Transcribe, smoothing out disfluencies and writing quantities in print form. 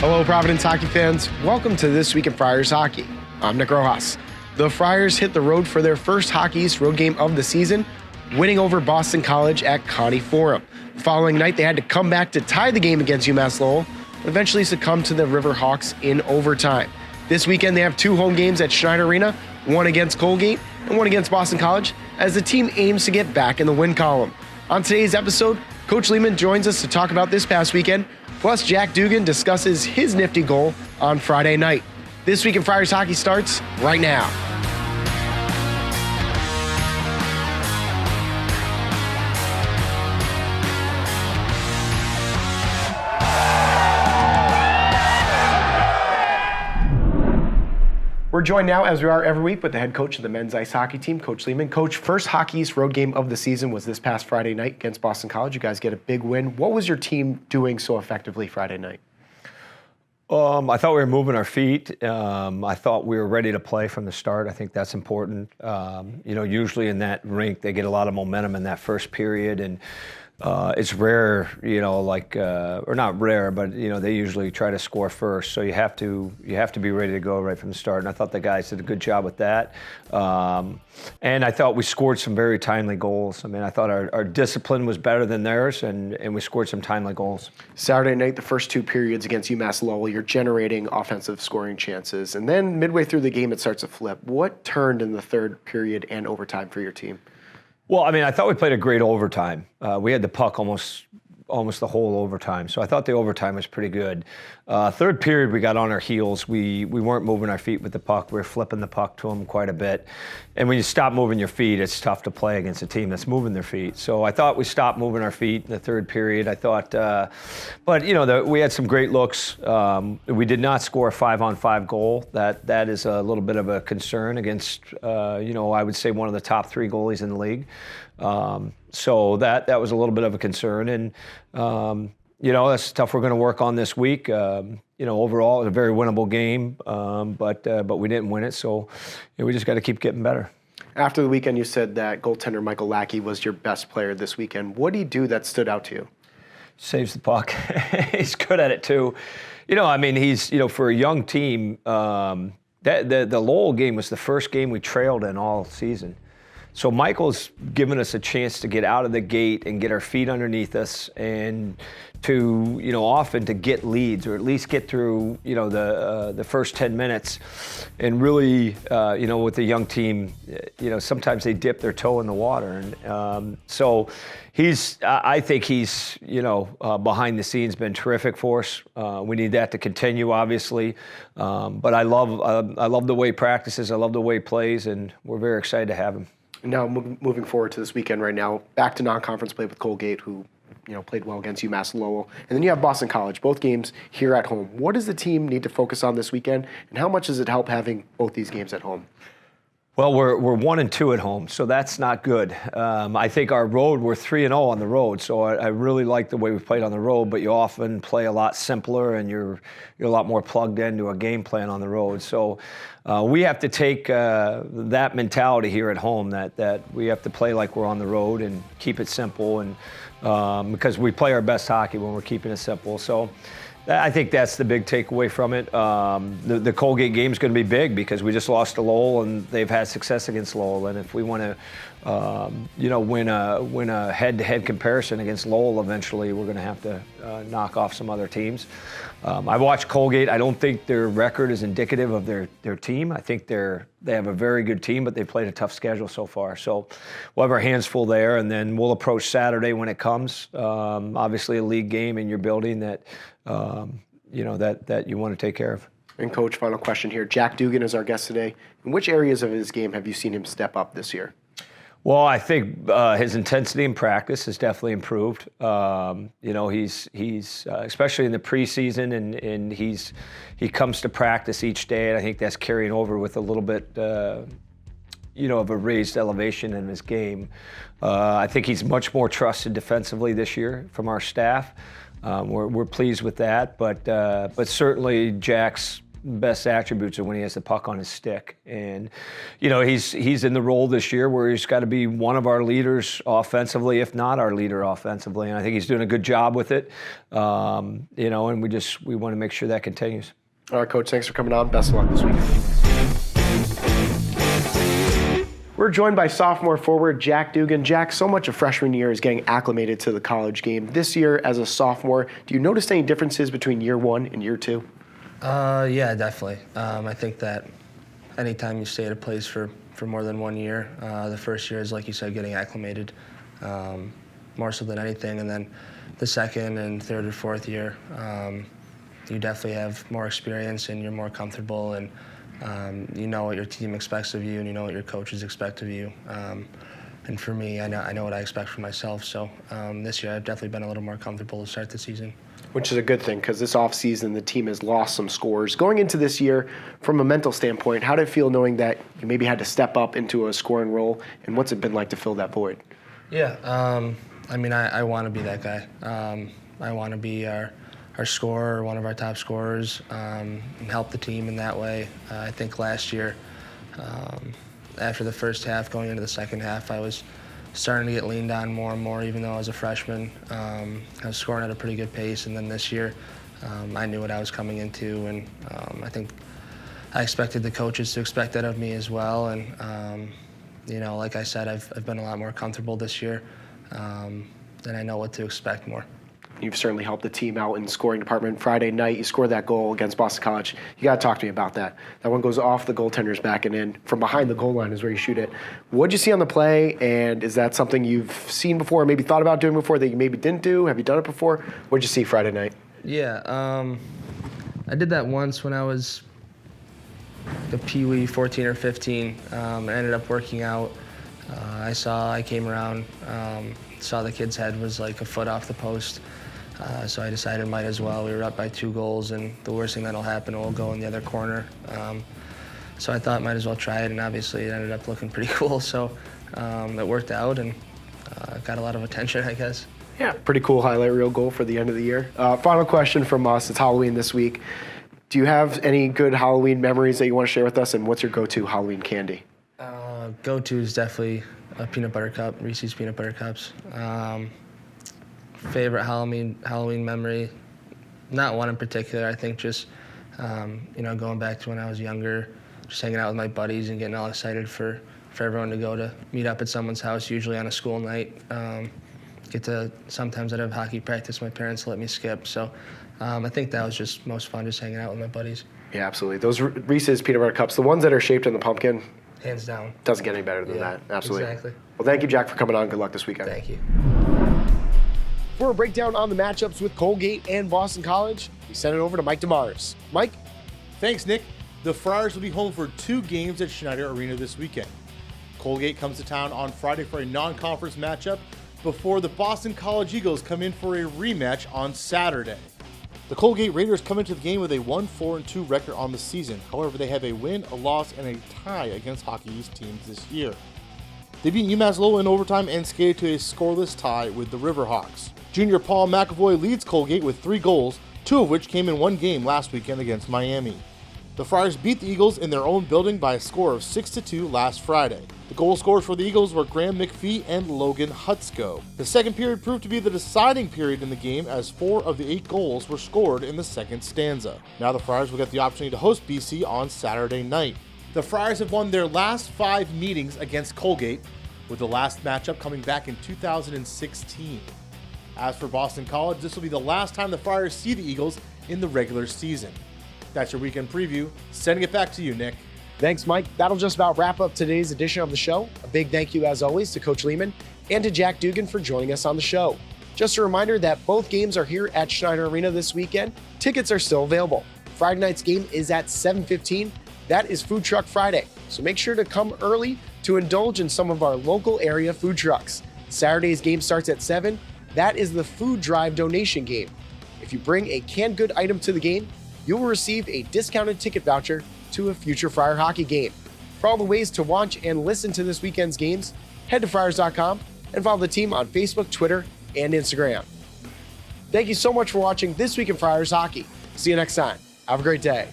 Hello, Providence hockey fans. Welcome to This Week in Friars Hockey. I'm Nick Rojas. The Friars hit the road for their first Hockey East road game of the season, winning over Boston College at Connie Forum. The following night, they had to come back to tie the game against UMass Lowell, but eventually succumbed to the Riverhawks in overtime. This weekend, they have two home games at Schneider Arena, one against Colgate and one against Boston College, as the team aims to get back in the win column. On today's episode, Coach Leaman joins us to talk about this past weekend, plus Jack Dugan discusses his nifty goal on Friday night. This Week in Friars Hockey starts right now. We're joined now, as we are every week, with the head coach of the men's ice hockey team, Coach Leaman. Coach, first Hockey East road game of the season was this past Friday night against Boston College. You guys get a big win. What was your team doing so effectively Friday night? I thought we were moving our feet. I thought we were ready to play from the start. I think that's important. Usually in that rink, they get a lot of momentum in that first period, and it's rare, or not rare, but they usually try to score first. So you have to be ready to go right from the start. And I thought the guys did a good job with that. And I thought we scored some very timely goals. I mean, I thought our discipline was better than theirs, and we scored some timely goals. Saturday night, the first two periods against UMass Lowell, you're generating offensive scoring chances. And then midway through the game, it starts to flip. What turned in the third period and overtime for your team? Well, I mean, I thought we played a great overtime. We had the puck almost the whole overtime, so I thought the overtime was pretty good. Third period, we got on our heels. We weren't moving our feet with the puck. We were flipping the puck to them quite a bit. And when you stop moving your feet, it's tough to play against a team that's moving their feet. So I thought we stopped moving our feet in the third period. I thought, we had some great looks. We did not score a 5-on-5 goal. That is a little bit of a concern against, I would say one of the top three goalies in the league. So that was a little bit of a concern, and that's stuff we're going to work on this week. Overall, it's a very winnable game, but we didn't win it, so we just got to keep getting better. After the weekend, you said that goaltender Michael Lackey was your best player this weekend. What did he do that stood out to you? Saves the puck. He's good at it too. He's for a young team. The Lowell game was the first game we trailed in all season. So Michael's given us a chance to get out of the gate and get our feet underneath us, and to often to get leads, or at least get through the first 10 minutes, and really with the young team, sometimes they dip their toe in the water, and so I think he's behind the scenes been terrific for us. We need that to continue, obviously, but I love the way he practices, I love the way he plays, and we're very excited to have him. Now, moving forward to this weekend right now, back to non-conference play with Colgate, who played well against UMass Lowell. And then you have Boston College, both games here at home. What does the team need to focus on this weekend, and how much does it help having both these games at home? Well, we're 1-2 at home, so that's not good. I think our road, we're 3-0 on the road, so I really like the way we played on the road, but you often play a lot simpler, and you're a lot more plugged into a game plan on the road. So we have to take that mentality here at home, that we have to play like we're on the road and keep it simple, and because we play our best hockey when we're keeping it simple. So I think that's the big takeaway from it. The Colgate game is going to be big because we just lost to Lowell, and they've had success against Lowell. And if we want to, win a head-to-head comparison against Lowell, eventually we're going to have to knock off some other teams. I watched Colgate. I don't think their record is indicative of their team. I think they have a very good team, but they've played a tough schedule so far. So we'll have our hands full there, and then we'll approach Saturday when it comes. Obviously, a league game in your building that you want to take care of. And Coach, final question here. Jack Dugan is our guest today. In which areas of his game have you seen him step up this year? Well, I think his intensity in practice has definitely improved. He's especially in the preseason, and he comes to practice each day, and I think that's carrying over with a little bit, of a raised elevation in his game. I think he's much more trusted defensively this year from our staff. We're pleased with that, but certainly Jack's best attributes are when he has the puck on his stick. And, he's in the role this year where he's got to be one of our leaders offensively, if not our leader offensively. And I think he's doing a good job with it. And we want to make sure that continues. All right, Coach, thanks for coming on. Best of luck this weekend. We're joined by sophomore forward Jack Dugan. Jack, so much of freshman year is getting acclimated to the college game. This year, as a sophomore, do you notice any differences between year one and year two? Yeah, definitely. I think that anytime you stay at a place for more than 1 year, the first year is, like you said, getting acclimated, more so than anything. And then the second and third or fourth year, you definitely have more experience and you're more comfortable, and you know what your team expects of you and you know what your coaches expect of you. And for me, I know what I expect from myself. So this year I've definitely been a little more comfortable to start the season. Which is a good thing, because this offseason the team has lost some scores. Going into this year, from a mental standpoint, how did it feel knowing that you maybe had to step up into a scoring role, and what's it been like to fill that void? Yeah, I want to be that guy. I want to be our scorer, one of our top scorers, and help the team in that way. I think last year, after the first half, going into the second half, I was starting to get leaned on more and more, even though I was a freshman. I was scoring at a pretty good pace, and then this year, I knew what I was coming into, and I think I expected the coaches to expect that of me as well. And like I said, I've been a lot more comfortable this year, and I know what to expect more. You've certainly helped the team out in the scoring department. Friday night, you scored that goal against Boston College. You got to talk to me about that. That one goes off the goaltender's back and in. From behind the goal line is where you shoot it. What did you see on the play, and is that something you've seen before, or maybe thought about doing before that you maybe didn't do? Have you done it before? What did you see Friday night? Yeah, I did that once when I was a peewee, 14 or 15. I ended up working out. I came around, saw the kid's head was like a foot off the post. So I decided might as well. We were up by 2 goals, and the worst thing that'll happen will go in the other corner. So I thought might as well try it, and obviously it ended up looking pretty cool. So it worked out, and got a lot of attention, I guess. Yeah, pretty cool highlight reel goal for the end of the year. Final question from us. It's Halloween this week. Do you have any good Halloween memories that you want to share with us, and what's your go-to Halloween candy? Go-to is definitely a peanut butter cup, Reese's peanut butter cups. Favorite Halloween memory, not one in particular. I think just going back to when I was younger, just hanging out with my buddies and getting all excited for everyone to go to meet up at someone's house, usually on a school night. Sometimes I'd have hockey practice my parents let me skip. So I think that was just most fun, just hanging out with my buddies. Yeah, absolutely. Those Reese's peanut butter cups, the ones that are shaped in the pumpkin, hands down. Doesn't get any better than that. Absolutely. Exactly. Well, thank you, Jack, for coming on. Good luck this weekend. Thank you. For a breakdown on the matchups with Colgate and Boston College, we send it over to Mike DeMars. Mike? Thanks, Nick. The Friars will be home for 2 games at Schneider Arena this weekend. Colgate comes to town on Friday for a non-conference matchup before the Boston College Eagles come in for a rematch on Saturday. The Colgate Raiders come into the game with a 1-4-2 record on the season. However, they have a win, a loss, and a tie against Hockey East teams this year. They beat UMass Lowell in overtime and skated to a scoreless tie with the Riverhawks. Junior Paul McAvoy leads Colgate with 3 goals, 2 of which came in one game last weekend against Miami. The Friars beat the Eagles in their own building by a score of 6-2 last Friday. The goal scorers for the Eagles were Graham McPhee and Logan Hutsko. The second period proved to be the deciding period in the game, as 4 of the 8 goals were scored in the second stanza. Now the Friars will get the opportunity to host BC on Saturday night. The Friars have won their last 5 meetings against Colgate, with the last matchup coming back in 2016. As for Boston College, this will be the last time the Friars see the Eagles in the regular season. That's your weekend preview. Sending it back to you, Nick. Thanks, Mike. That'll just about wrap up today's edition of the show. A big thank you, as always, to Coach Lehmann and to Jack Dugan for joining us on the show. Just a reminder that both games are here at Schneider Arena this weekend. Tickets are still available. Friday night's game is at 7:15. That is Food Truck Friday, so make sure to come early to indulge in some of our local area food trucks. Saturday's game starts at 7. That is the food drive donation game. If you bring a canned good item to the game, you will receive a discounted ticket voucher to a future Friar hockey game. For all the ways to watch and listen to this weekend's games, head to friars.com and follow the team on Facebook, Twitter, and Instagram. Thank you so much for watching This Week in Friars Hockey. See you next time. Have a great day.